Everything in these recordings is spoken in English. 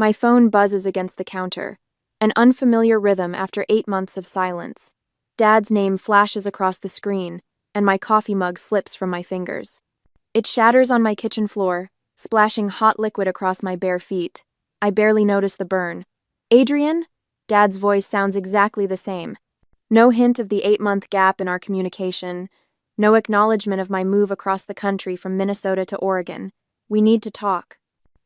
My phone buzzes against the counter, an unfamiliar rhythm after 8 months of silence. Dad's name flashes across the screen, and my coffee mug slips from my fingers. It shatters on my kitchen floor, splashing hot liquid across my bare feet. I barely notice the burn. Adrian? Dad's voice sounds exactly the same. No hint of the 8-month gap in our communication. No acknowledgement of my move across the country from Minnesota to Oregon. We need to talk.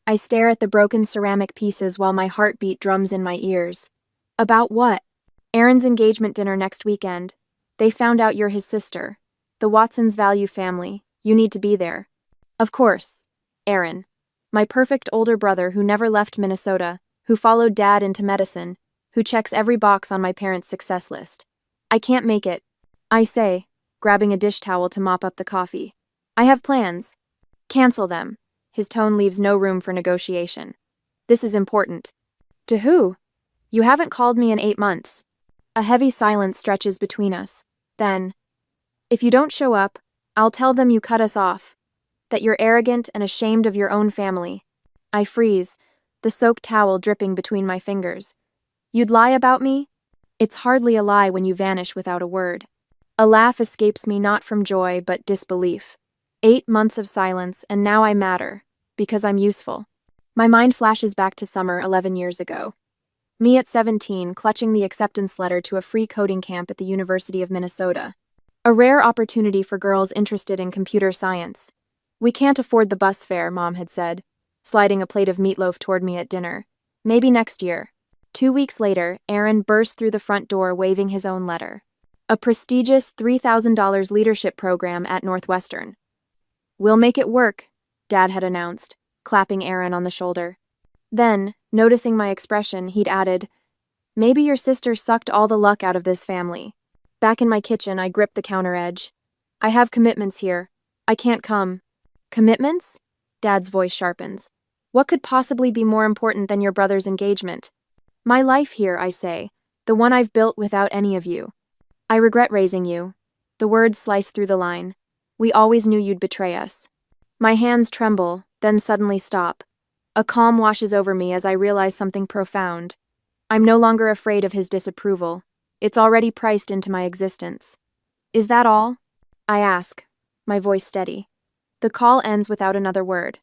I stare at the broken ceramic pieces while my heartbeat drums in my ears. About what? Aaron's engagement dinner next weekend. They found out you're his sister. The Watsons value family. You need to be there. Of course. Aaron. My perfect older brother who never left Minnesota, who followed Dad into medicine, who checks every box on my parents' success list. I can't make it, I say, grabbing a dish towel to mop up the coffee. I have plans. Cancel them. His tone leaves no room for negotiation. This is important. To who? You haven't called me in 8 months. A heavy silence stretches between us. Then, if you don't show up, I'll tell them you cut us off. That you're arrogant and ashamed of your own family. I freeze, the soaked towel dripping between my fingers. You'd lie about me? It's hardly a lie when you vanish without a word. A laugh escapes me not from joy but disbelief. 8 months of silence, and now I matter, because I'm useful. My mind flashes back to summer 11 years ago. Me at 17, clutching the acceptance letter to a free coding camp at the University of Minnesota. A rare opportunity for girls interested in computer science. We can't afford the bus fare, Mom had said, sliding a plate of meatloaf toward me at dinner. Maybe next year. 2 weeks later, Aaron burst through the front door waving his own letter. A prestigious $3,000 leadership program at Northwestern. We'll make it work, Dad had announced, clapping Aaron on the shoulder. Then, noticing my expression, he'd added, maybe your sister sucked all the luck out of this family. Back in my kitchen, I gripped the counter edge. I have commitments here. I can't come. Commitments? Dad's voice sharpens. What could possibly be more important than your brother's engagement? My life here, I say, the one I've built without any of you. I regret raising you. The words slice through the line. We always knew you'd betray us. My hands tremble, then suddenly stop. A calm washes over me as I realize something profound. I'm no longer afraid of his disapproval. It's already priced into my existence. Is that all? I ask, my voice steady. The call ends without another word.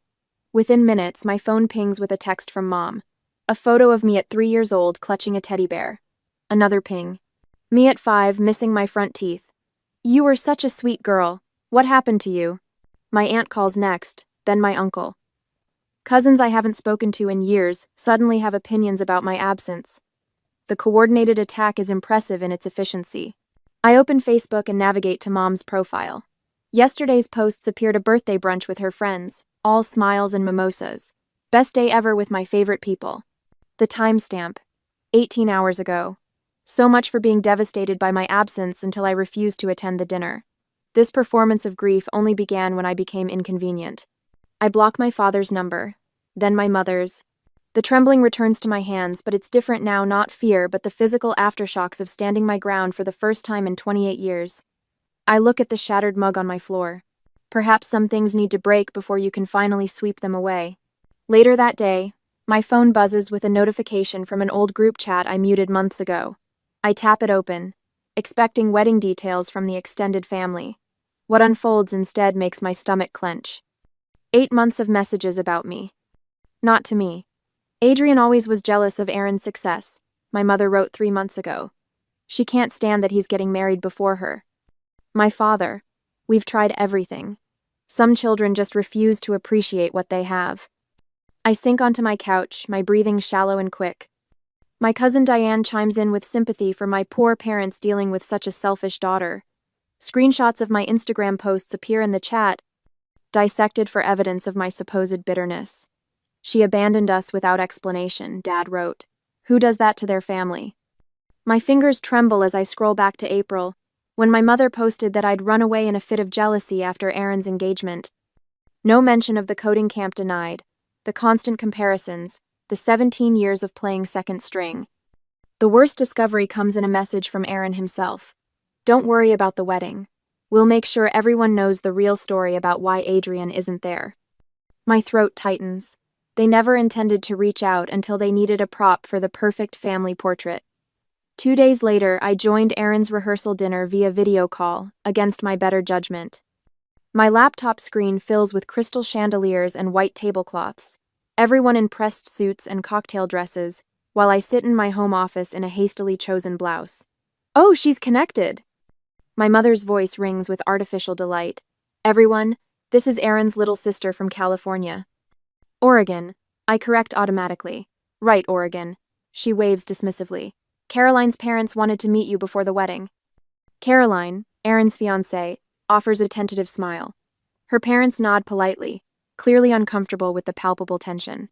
Within minutes, my phone pings with a text from Mom. A photo of me at 3 years old clutching a teddy bear. Another ping. Me at 5, missing my front teeth. You were such a sweet girl. What happened to you? My aunt calls next, then my uncle. Cousins I haven't spoken to in years suddenly have opinions about my absence. The coordinated attack is impressive in its efficiency. I open Facebook and navigate to Mom's profile. Yesterday's posts appeared a birthday brunch with her friends, all smiles and mimosas. Best day ever with my favorite people. The timestamp. 18 hours ago. So much for being devastated by my absence until I refused to attend the dinner. This performance of grief only began when I became inconvenient. I block my father's number, then my mother's. The trembling returns to my hands, but it's different now, not fear, but the physical aftershocks of standing my ground for the first time in 28 years. I look at the shattered mug on my floor. Perhaps some things need to break before you can finally sweep them away. Later that day, my phone buzzes with a notification from an old group chat I muted months ago. I tap it open, expecting wedding details from the extended family. What unfolds instead makes my stomach clench. 8 months of messages about me. Not to me. Adrian always was jealous of Aaron's success, my mother wrote 3 months ago. She can't stand that he's getting married before her. My father. We've tried everything. Some children just refuse to appreciate what they have. I sink onto my couch, my breathing shallow and quick. My cousin Diane chimes in with sympathy for my poor parents dealing with such a selfish daughter. Screenshots of my Instagram posts appear in the chat, dissected for evidence of my supposed bitterness. She abandoned us without explanation, Dad wrote. Who does that to their family? My fingers tremble as I scroll back to April, when my mother posted that I'd run away in a fit of jealousy after Aaron's engagement. No mention of the coding camp denied, the constant comparisons, the 17 years of playing second string. The worst discovery comes in a message from Aaron himself. Don't worry about the wedding. We'll make sure everyone knows the real story about why Adrian isn't there. My throat tightens. They never intended to reach out until they needed a prop for the perfect family portrait. 2 days later, I joined Aaron's rehearsal dinner via video call, against my better judgment. My laptop screen fills with crystal chandeliers and white tablecloths, everyone in pressed suits and cocktail dresses, while I sit in my home office in a hastily chosen blouse. "Oh, she's connected!" My mother's voice rings with artificial delight. "Everyone, this is Aaron's little sister from California." "Oregon," I correct automatically. "Right, Oregon." She waves dismissively. "Caroline's parents wanted to meet you before the wedding." Caroline, Aaron's fiancée, offers a tentative smile. Her parents nod politely, clearly uncomfortable with the palpable tension.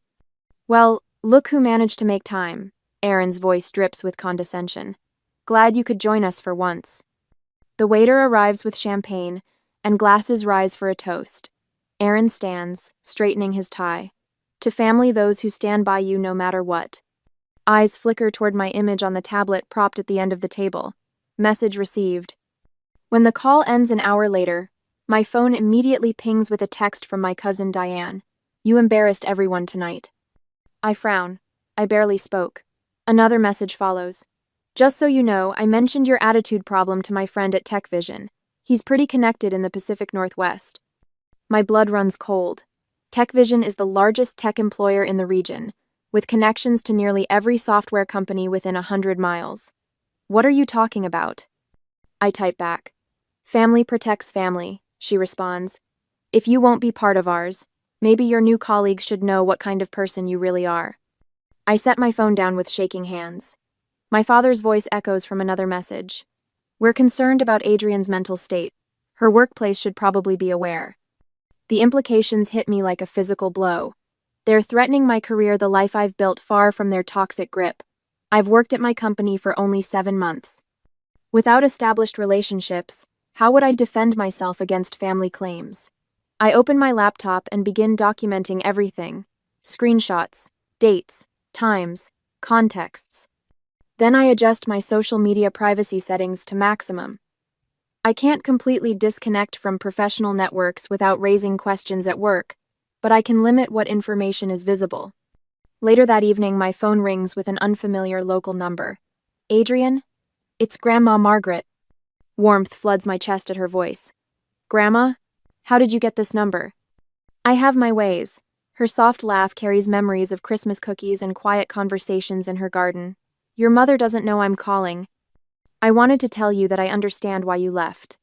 "Well, look who managed to make time." Aaron's voice drips with condescension. "Glad you could join us for once." The waiter arrives with champagne, and glasses rise for a toast. Aaron stands, straightening his tie. "To family, those who stand by you no matter what." Eyes flicker toward my image on the tablet propped at the end of the table. Message received. When the call ends an hour later, my phone immediately pings with a text from my cousin Diane. "You embarrassed everyone tonight." I frown. I barely spoke. Another message follows. "Just so you know, I mentioned your attitude problem to my friend at TechVision. He's pretty connected in the Pacific Northwest." My blood runs cold. TechVision is the largest tech employer in the region, with connections to nearly every software company within 100 miles. "What are you talking about?" I type back. "Family protects family," she responds. "If you won't be part of ours, maybe your new colleagues should know what kind of person you really are." I set my phone down with shaking hands. My father's voice echoes from another message. "We're concerned about Adrian's mental state. Her workplace should probably be aware." The implications hit me like a physical blow. They're threatening my career, the life I've built far from their toxic grip. I've worked at my company for only 7 months. Without established relationships, how would I defend myself against family claims? I open my laptop and begin documenting everything. Screenshots, dates, times, contexts. Then I adjust my social media privacy settings to maximum. I can't completely disconnect from professional networks without raising questions at work, but I can limit what information is visible. Later that evening, my phone rings with an unfamiliar local number. "Adrian? It's Grandma Margaret." Warmth floods my chest at her voice. "Grandma? How did you get this number?" "I have my ways." Her soft laugh carries memories of Christmas cookies and quiet conversations in her garden. "Your mother doesn't know I'm calling. I wanted to tell you that I understand why you left."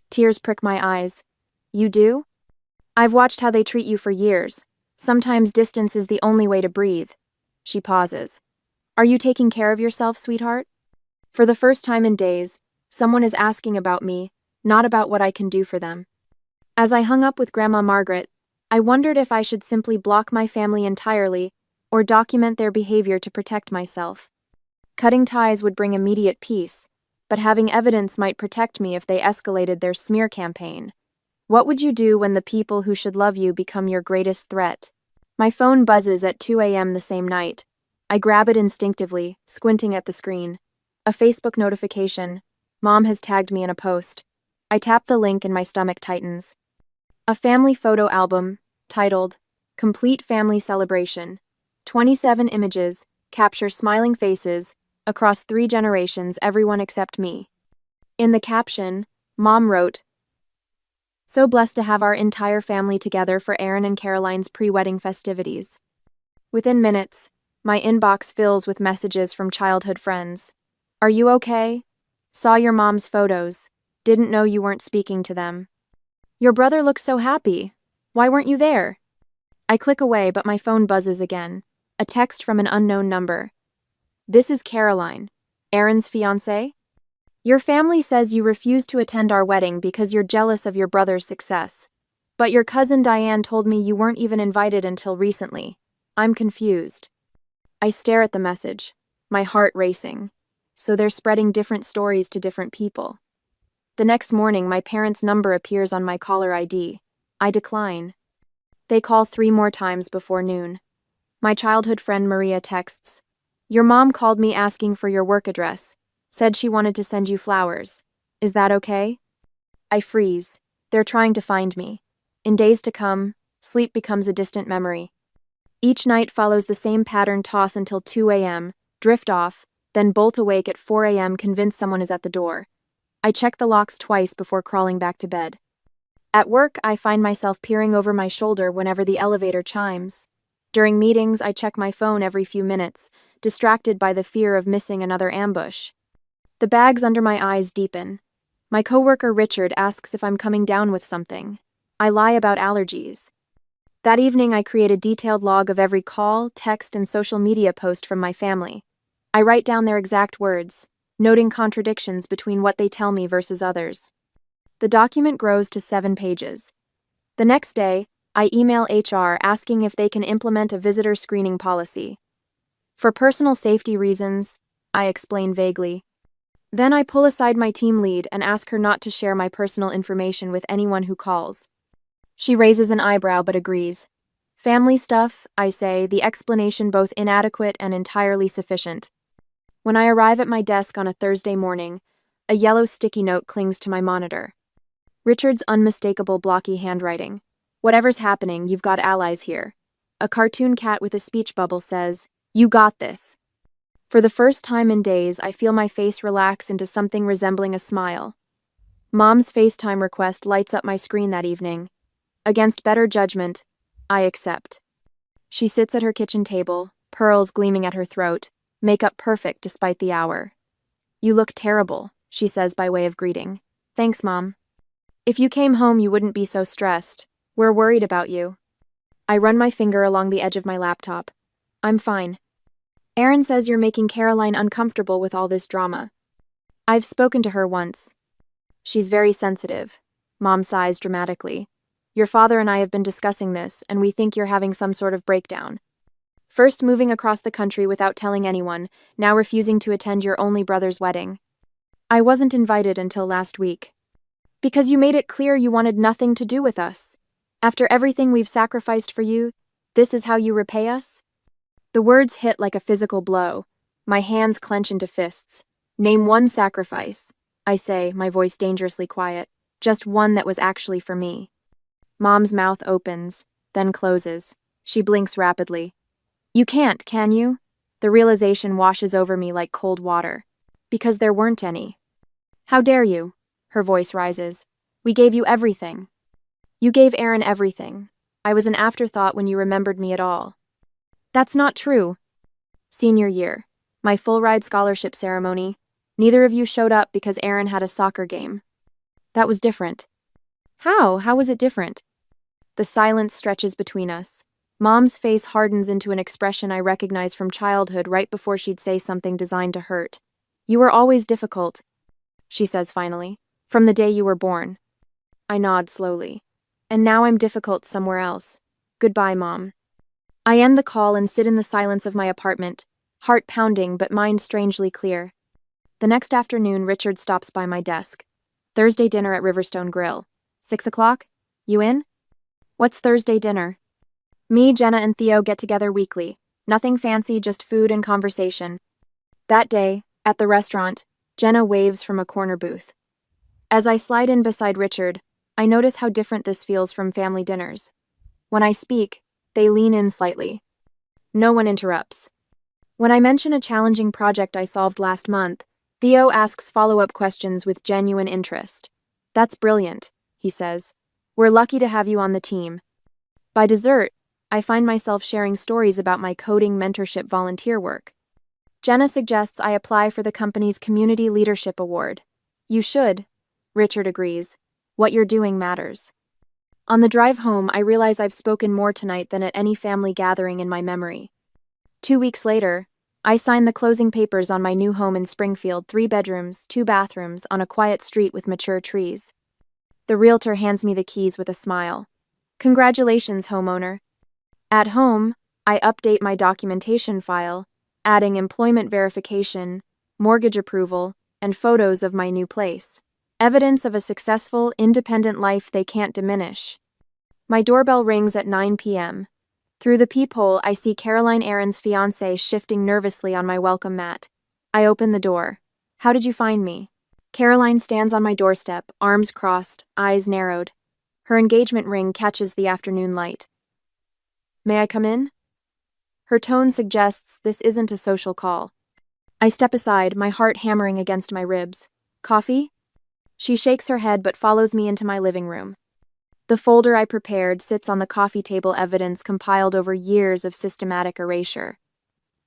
Tears prick my eyes. "You do?" "I've watched how they treat you for years. Sometimes distance is the only way to breathe." She pauses. "Are you taking care of yourself, sweetheart?" For the first time in days, someone is asking about me, not about what I can do for them. As I hung up with Grandma Margaret, I wondered if I should simply block my family entirely or document their behavior to protect myself. Cutting ties would bring immediate peace, but having evidence might protect me if they escalated their smear campaign. What would you do when the people who should love you become your greatest threat? My phone buzzes at 2 a.m. the same night. I grab it instinctively, squinting at the screen. A Facebook notification. Mom has tagged me in a post. I tap the link and my stomach tightens. A family photo album, titled, "Complete Family Celebration." 27 images, capture smiling faces, across 3 generations, everyone except me. In the caption, Mom wrote, "So blessed to have our entire family together for Aaron and Caroline's pre-wedding festivities." Within minutes, my inbox fills with messages from childhood friends. "Are you okay? Saw your mom's photos. Didn't know you weren't speaking to them. Your brother looks so happy. Why weren't you there?" I click away, but my phone buzzes again. A text from an unknown number. "This is Caroline, Aaron's fiancée. Your family says you refused to attend our wedding because you're jealous of your brother's success. But your cousin Diane told me you weren't even invited until recently. I'm confused." I stare at the message, my heart racing. So they're spreading different stories to different people. The next morning, my parents' number appears on my caller ID. I decline. They call 3 more times before noon. My childhood friend Maria texts, "Your mom called me asking for your work address. Said she wanted to send you flowers. Is that okay?" I freeze. They're trying to find me. In days to come, sleep becomes a distant memory. Each night follows the same pattern: toss until 2 a.m., drift off, then bolt awake at 4 a.m. convinced someone is at the door. I check the locks twice before crawling back to bed. At work, I find myself peering over my shoulder whenever the elevator chimes. During meetings, I check my phone every few minutes, distracted by the fear of missing another ambush. The bags under my eyes deepen. My coworker Richard asks if I'm coming down with something. I lie about allergies. That evening, I create a detailed log of every call, text, and social media post from my family. I write down their exact words, noting contradictions between what they tell me versus others. The document grows to 7 pages. The next day, I email HR asking if they can implement a visitor screening policy. For personal safety reasons, I explain vaguely. Then I pull aside my team lead and ask her not to share my personal information with anyone who calls. She raises an eyebrow but agrees. Family stuff, I say, the explanation both inadequate and entirely sufficient. When I arrive at my desk on a Thursday morning, a yellow sticky note clings to my monitor. Richard's unmistakable blocky handwriting. Whatever's happening, you've got allies here. A cartoon cat with a speech bubble says, "You got this." For the first time in days, I feel my face relax into something resembling a smile. Mom's FaceTime request lights up my screen that evening. Against better judgment, I accept. She sits at her kitchen table, pearls gleaming at her throat, makeup perfect despite the hour. "You look terrible," she says by way of greeting. "Thanks, Mom. If you came home, you wouldn't be so stressed. We're worried about you." I run my finger along the edge of my laptop. "I'm fine. Aaron says you're making Caroline uncomfortable with all this drama." "I've spoken to her once. She's very sensitive." Mom sighs dramatically. "Your father and I have been discussing this, and we think you're having some sort of breakdown. First moving across the country without telling anyone, now refusing to attend your only brother's wedding. I wasn't invited until last week. Because you made it clear you wanted nothing to do with us. After everything we've sacrificed for you, this is how you repay us?" The words hit like a physical blow. My hands clench into fists. "Name one sacrifice," I say, my voice dangerously quiet. "Just one that was actually for me." Mom's mouth opens, then closes. She blinks rapidly. "You can't, can you?" The realization washes over me like cold water. "Because there weren't any." "How dare you?" Her voice rises. "We gave you everything. You gave Aaron everything. I was an afterthought when you remembered me at all." "That's not true." "Senior year. My full-ride scholarship ceremony. Neither of you showed up because Aaron had a soccer game. That was different." "How? How was it different?" The silence stretches between us. Mom's face hardens into an expression I recognize from childhood right before she'd say something designed to hurt. "You were always difficult," she says finally. "From the day you were born." I nod slowly. "And now I'm difficult somewhere else. Goodbye, Mom." I end the call and sit in the silence of my apartment, heart pounding but mind strangely clear. The next afternoon, Richard stops by my desk. "Thursday dinner at Riverstone Grill. 6 o'clock? You in?" "What's Thursday dinner?" "Me, Jenna, and Theo get together weekly. Nothing fancy, just food and conversation." That day, at the restaurant, Jenna waves from a corner booth. As I slide in beside Richard, I notice how different this feels from family dinners. When I speak, they lean in slightly. No one interrupts. When I mention a challenging project I solved last month, Theo asks follow-up questions with genuine interest. "That's brilliant," he says. "We're lucky to have you on the team." By dessert, I find myself sharing stories about my coding mentorship volunteer work. Jenna suggests I apply for the company's Community Leadership Award. "You should," Richard agrees. "What you're doing matters." On the drive home, I realize I've spoken more tonight than at any family gathering in my memory. 2 weeks later, I sign the closing papers on my new home in Springfield, 3 bedrooms, 2 bathrooms, on a quiet street with mature trees. The realtor hands me the keys with a smile. "Congratulations, homeowner." At home, I update my documentation file, adding employment verification, mortgage approval, and photos of my new place. Evidence of a successful, independent life they can't diminish. My doorbell rings at 9 p.m. Through the peephole, I see Caroline Aaron's fiancé shifting nervously on my welcome mat. I open the door. "How did you find me?" Caroline stands on my doorstep, arms crossed, eyes narrowed. Her engagement ring catches the afternoon light. "May I come in?" Her tone suggests this isn't a social call. I step aside, my heart hammering against my ribs. Coffee? She shakes her head but follows me into my living room. The folder I prepared sits on the coffee table, evidence compiled over years of systematic erasure.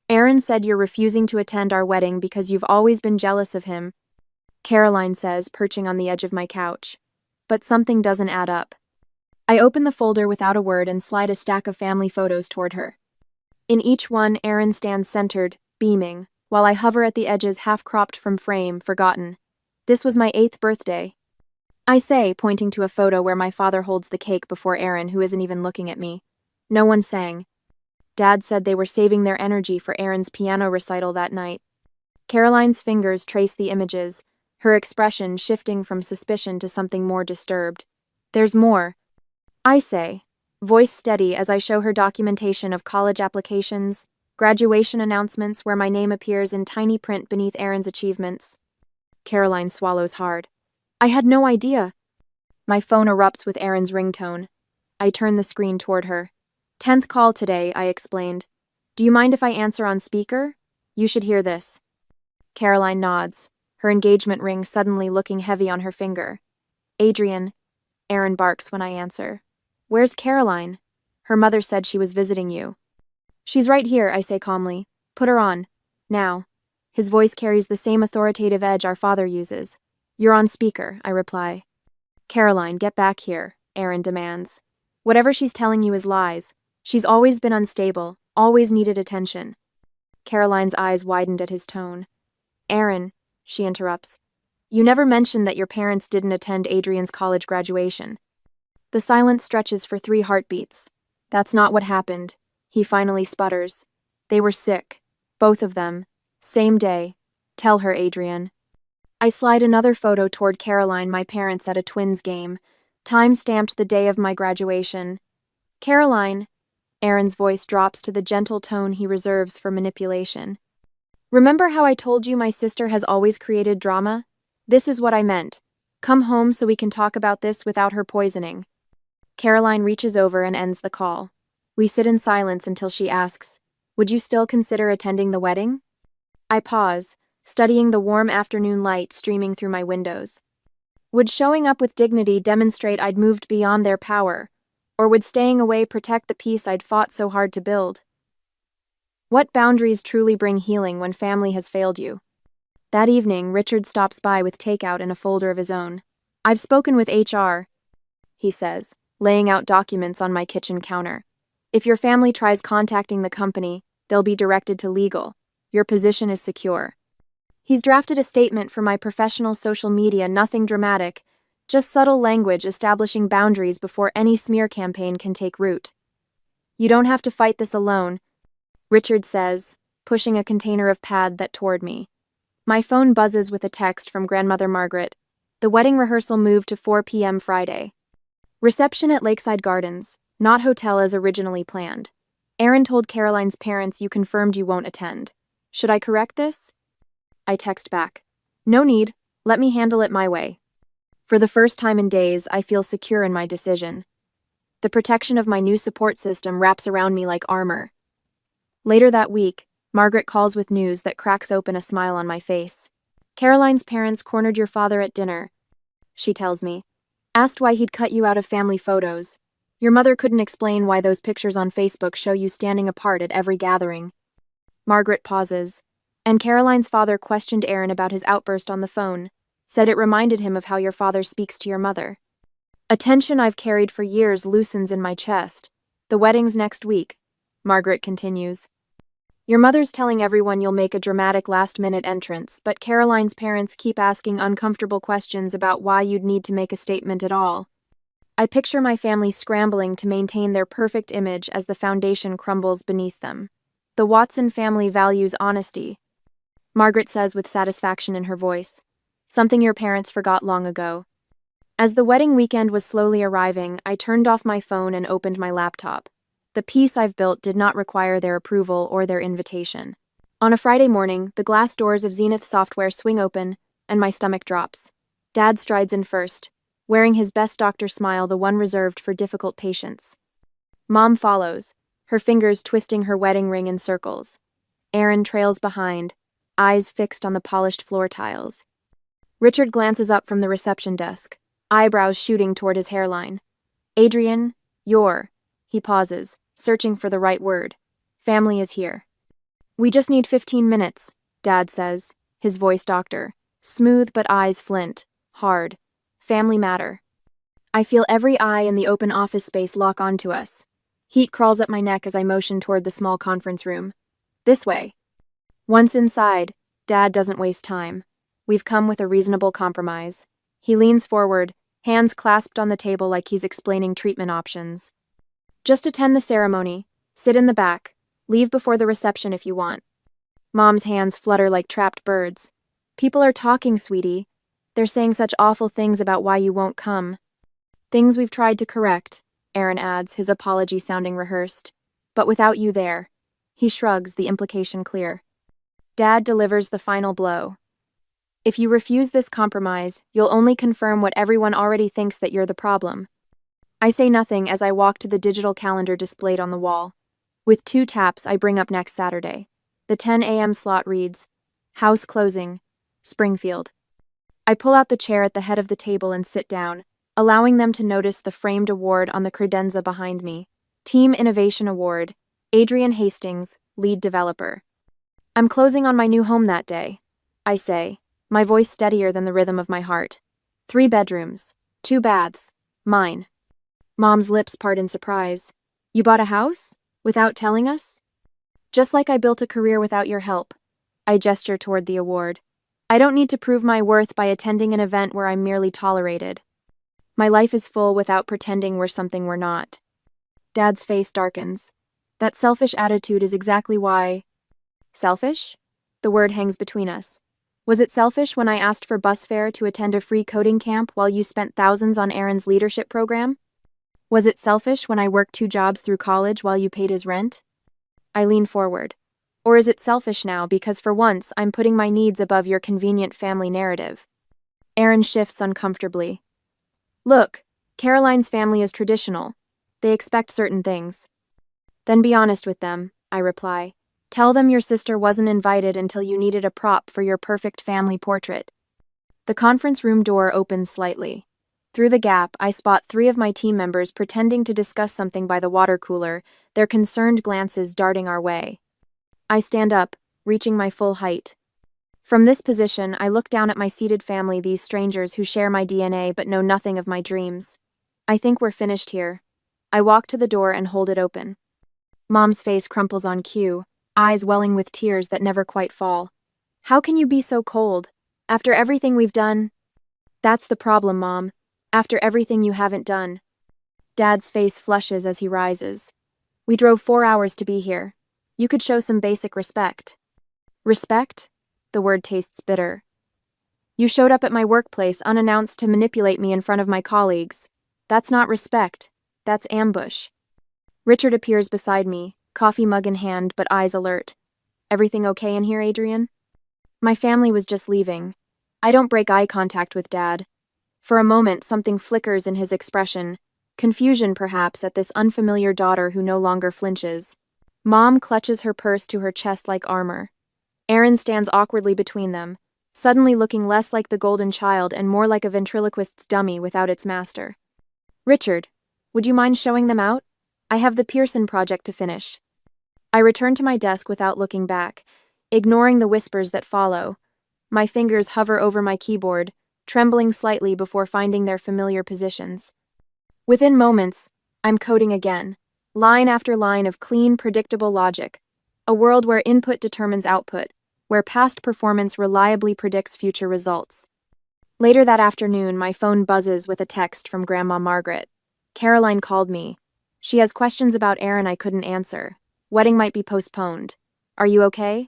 Aaron said you're refusing to attend our wedding because you've always been jealous of him, Caroline says, perching on the edge of my couch. But something doesn't add up. I open the folder without a word and slide a stack of family photos toward her. In each one, Aaron stands centered, beaming, while I hover at the edges, half-cropped from frame, forgotten. This was my 8th birthday. I say, pointing to a photo where my father holds the cake before Aaron, who isn't even looking at me. No one sang. Dad said they were saving their energy for Aaron's piano recital that night. Caroline's fingers trace the images, her expression shifting from suspicion to something more disturbed. There's more, I say, voice steady as I show her documentation of college applications, graduation announcements where my name appears in tiny print beneath Aaron's achievements. Caroline swallows hard. I had no idea. My phone erupts with Aaron's ringtone. I turn the screen toward her. 10th call today, I explained. Do you mind if I answer on speaker? You should hear this. Caroline nods, her engagement ring suddenly looking heavy on her finger. Adrian, Aaron barks when I answer. Where's Caroline? Her mother said she was visiting you. She's right here, I say calmly. Put her on. Now. His voice carries the same authoritative edge our father uses. You're on speaker, I reply. Caroline, get back here, Aaron demands. Whatever she's telling you is lies. She's always been unstable, always needed attention. Caroline's eyes widened at his tone. Aaron, she interrupts. You never mentioned that your parents didn't attend Adrian's college graduation. The silence stretches for 3 heartbeats. That's not what happened, he finally sputters. They were sick. Both of them. Same day. Tell her, Adrian. I slide another photo toward Caroline, my parents at a Twins game, time-stamped the day of my graduation. Caroline, Aaron's voice drops to the gentle tone he reserves for manipulation. Remember how I told you my sister has always created drama? This is what I meant. Come home so we can talk about this without her poisoning. Caroline reaches over and ends the call. We sit in silence until she asks, would you still consider attending the wedding? I pause, studying the warm afternoon light streaming through my windows. Would showing up with dignity demonstrate I'd moved beyond their power, or would staying away protect the peace I'd fought so hard to build? What boundaries truly bring healing when family has failed you? That evening, Richard stops by with takeout and a folder of his own. I've spoken with HR, he says, laying out documents on my kitchen counter. If your family tries contacting the company, they'll be directed to legal. Your position is secure. He's drafted a statement for my professional social media, nothing dramatic, just subtle language establishing boundaries before any smear campaign can take root. You don't have to fight this alone, Richard says, pushing a container of pad that toward me. My phone buzzes with a text from grandmother Margaret. The wedding rehearsal moved to 4 p.m. Friday. Reception at Lakeside Gardens, not hotel as originally planned. Aaron told Caroline's parents you confirmed you won't attend. Should I correct this? I text back. No need, let me handle it my way. For the first time in days, I feel secure in my decision. The protection of my new support system wraps around me like armor. Later that week, Margaret calls with news that cracks open a smile on my face. Caroline's parents cornered your father at dinner, she tells me. Asked why he'd cut you out of family photos. Your mother couldn't explain why those pictures on Facebook show you standing apart at every gathering. Margaret pauses, and Caroline's father questioned Aaron about his outburst on the phone, said it reminded him of how your father speaks to your mother. A tension I've carried for years loosens in my chest. The wedding's next week, Margaret continues. Your mother's telling everyone you'll make a dramatic last-minute entrance, but Caroline's parents keep asking uncomfortable questions about why you'd need to make a statement at all. I picture my family scrambling to maintain their perfect image as the foundation crumbles beneath them. The Watson family values honesty, Margaret says with satisfaction in her voice. Something your parents forgot long ago. As the wedding weekend was slowly arriving, I turned off my phone and opened my laptop. The piece I've built did not require their approval or their invitation. On a Friday morning, the glass doors of Zenith Software swing open, and my stomach drops. Dad strides in first, wearing his best doctor smile, the one reserved for difficult patients. Mom follows, her fingers twisting her wedding ring in circles. Aaron trails behind, eyes fixed on the polished floor tiles. Richard glances up from the reception desk, eyebrows shooting toward his hairline. Adrian, he pauses, searching for the right word. Family is here. We just need 15 minutes, Dad says, his voice doctor. Smooth but eyes flint. Hard. Family matter. I feel every eye in the open office space lock onto us. Heat crawls up my neck as I motion toward the small conference room. This way. Once inside, Dad doesn't waste time. We've come with a reasonable compromise. He leans forward, hands clasped on the table like he's explaining treatment options. Just attend the ceremony, sit in the back, leave before the reception if you want. Mom's hands flutter like trapped birds. People are talking, sweetie. They're saying such awful things about why you won't come. Things we've tried to correct, Aaron adds, his apology sounding rehearsed. But without you there. He shrugs, the implication clear. Dad delivers the final blow. If you refuse this compromise, you'll only confirm what everyone already thinks, that you're the problem. I say nothing as I walk to the digital calendar displayed on the wall. With 2 taps, I bring up next Saturday. The 10 a.m. slot reads, House closing, Springfield. I pull out the chair at the head of the table and sit down, allowing them to notice the framed award on the credenza behind me. Team Innovation Award, Adrian Hastings, lead developer. I'm closing on my new home that day, I say, my voice steadier than the rhythm of my heart. 3 bedrooms, 2 baths, mine. Mom's lips part in surprise. You bought a house? Without telling us? Just like I built a career without your help. I gesture toward the award. I don't need to prove my worth by attending an event where I'm merely tolerated. My life is full without pretending we're something we're not. Dad's face darkens. That selfish attitude is exactly why... Selfish? The word hangs between us. Was it selfish when I asked for bus fare to attend a free coding camp while you spent thousands on Aaron's leadership program? Was it selfish when I worked 2 jobs through college while you paid his rent? I lean forward. Or is it selfish now because for once I'm putting my needs above your convenient family narrative? Aaron shifts uncomfortably. Look, Caroline's family is traditional. They expect certain things. Then be honest with them, I reply. Tell them your sister wasn't invited until you needed a prop for your perfect family portrait. The conference room door opens slightly. Through the gap, I spot 3 of my team members pretending to discuss something by the water cooler, their concerned glances darting our way. I stand up, reaching my full height. From this position, I look down at my seated family, these strangers who share my DNA but know nothing of my dreams. I think we're finished here. I walk to the door and hold it open. Mom's face crumples on cue, eyes welling with tears that never quite fall. How can you be so cold? After everything we've done? That's the problem, Mom. After everything you haven't done. Dad's face flushes as he rises. We drove 4 hours to be here. You could show some basic respect. Respect? The word tastes bitter. You showed up at my workplace unannounced to manipulate me in front of my colleagues. That's not respect. That's ambush. Richard appears beside me, coffee mug in hand but eyes alert. Everything okay in here, Adrian? My family was just leaving. I don't break eye contact with Dad. For a moment, something flickers in his expression, confusion perhaps at this unfamiliar daughter who no longer flinches. Mom clutches her purse to her chest like armor. Aaron stands awkwardly between them, suddenly looking less like the golden child and more like a ventriloquist's dummy without its master. Richard, would you mind showing them out? I have the Pearson project to finish. I return to my desk without looking back, ignoring the whispers that follow. My fingers hover over my keyboard, trembling slightly before finding their familiar positions. Within moments, I'm coding again, line after line of clean, predictable logic, a world where input determines output, where past performance reliably predicts future results. Later that afternoon, my phone buzzes with a text from Grandma Margaret. Caroline called me. She has questions about Aaron I couldn't answer. Wedding might be postponed. Are you okay?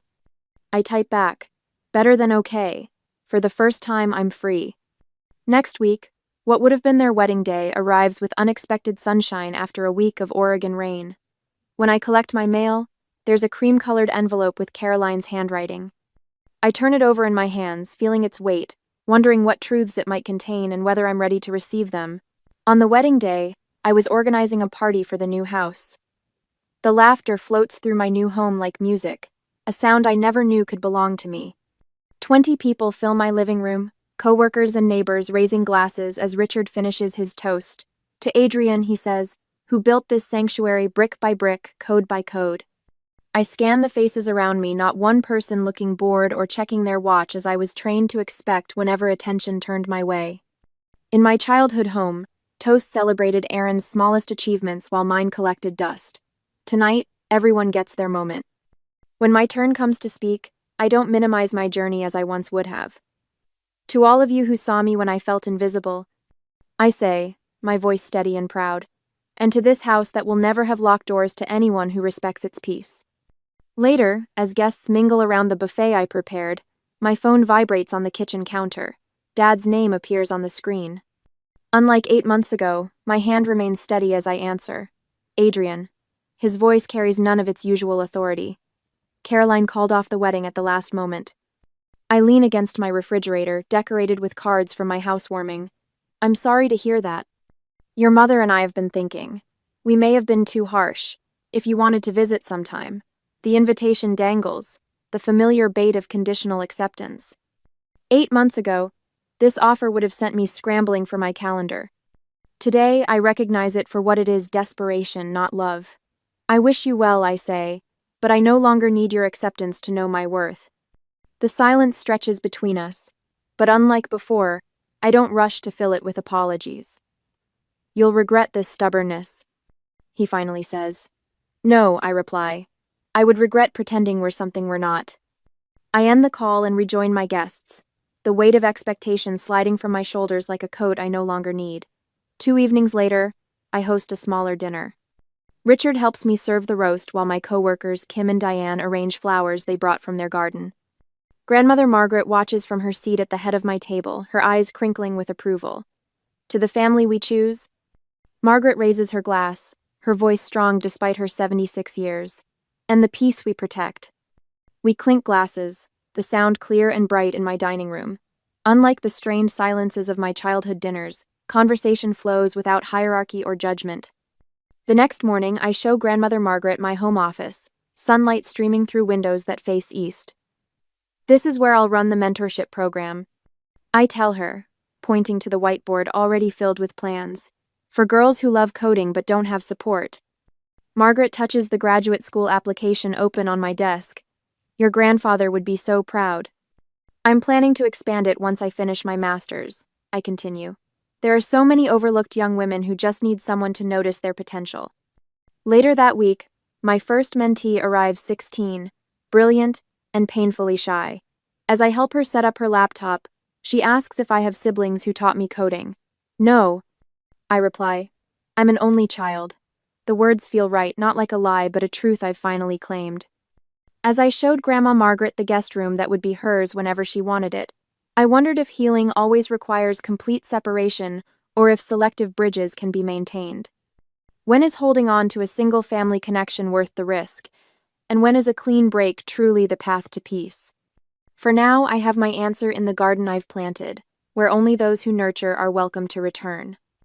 I type back. Better than okay. For the first time, I'm free. Next week, what would have been their wedding day arrives with unexpected sunshine after a week of Oregon rain. When I collect my mail, there's a cream-colored envelope with Caroline's handwriting. I turn it over in my hands, feeling its weight, wondering what truths it might contain and whether I'm ready to receive them. On the wedding day, I was organizing a party for the new house. The laughter floats through my new home like music, a sound I never knew could belong to me. 20 people fill my living room, coworkers and neighbors raising glasses as Richard finishes his toast. To Adrian, he says, who built this sanctuary brick by brick, code by code. I scan the faces around me, not one person looking bored or checking their watch as I was trained to expect whenever attention turned my way. In my childhood home, toast celebrated Aaron's smallest achievements while mine collected dust. Tonight, everyone gets their moment. When my turn comes to speak, I don't minimize my journey as I once would have. To all of you who saw me when I felt invisible, I say, my voice steady and proud, and to this house that will never have locked doors to anyone who respects its peace. Later, as guests mingle around the buffet I prepared, my phone vibrates on the kitchen counter. Dad's name appears on the screen. Unlike 8 months ago, my hand remains steady as I answer. Adrian. His voice carries none of its usual authority. Caroline called off the wedding at the last moment. I lean against my refrigerator, decorated with cards from my housewarming. I'm sorry to hear that. Your mother and I have been thinking. We may have been too harsh. If you wanted to visit sometime. The invitation dangles, the familiar bait of conditional acceptance. 8 months ago, this offer would have sent me scrambling for my calendar. Today, I recognize it for what it is: desperation, not love. I wish you well, I say, but I no longer need your acceptance to know my worth. The silence stretches between us, but unlike before, I don't rush to fill it with apologies. You'll regret this stubbornness, he finally says. No, I reply. I would regret pretending we're something we're not. I end the call and rejoin my guests, the weight of expectation sliding from my shoulders like a coat I no longer need. 2 evenings later, I host a smaller dinner. Richard helps me serve the roast while my coworkers Kim and Diane arrange flowers they brought from their garden. Grandmother Margaret watches from her seat at the head of my table, her eyes crinkling with approval. To the family we choose. Margaret raises her glass, her voice strong despite her 76 years. And the peace we protect. We clink glasses, the sound clear and bright in my dining room. Unlike the strained silences of my childhood dinners, conversation flows without hierarchy or judgment. The next morning, I show Grandmother Margaret my home office, sunlight streaming through windows that face east. This is where I'll run the mentorship program. I tell her, pointing to the whiteboard already filled with plans, for girls who love coding but don't have support. Margaret touches the graduate school application open on my desk. Your grandfather would be so proud. I'm planning to expand it once I finish my master's, I continue. There are so many overlooked young women who just need someone to notice their potential. Later that week, my first mentee arrives 16, brilliant and painfully shy. As I help her set up her laptop, she asks if I have siblings who taught me coding. No, I reply. I'm an only child. The words feel right, not like a lie, but a truth I've finally claimed. As I showed Grandma Margaret the guest room that would be hers whenever she wanted it, I wondered if healing always requires complete separation or if selective bridges can be maintained. When is holding on to a single family connection worth the risk? And when is a clean break truly the path to peace? For now, I have my answer in the garden I've planted, where only those who nurture are welcome to return.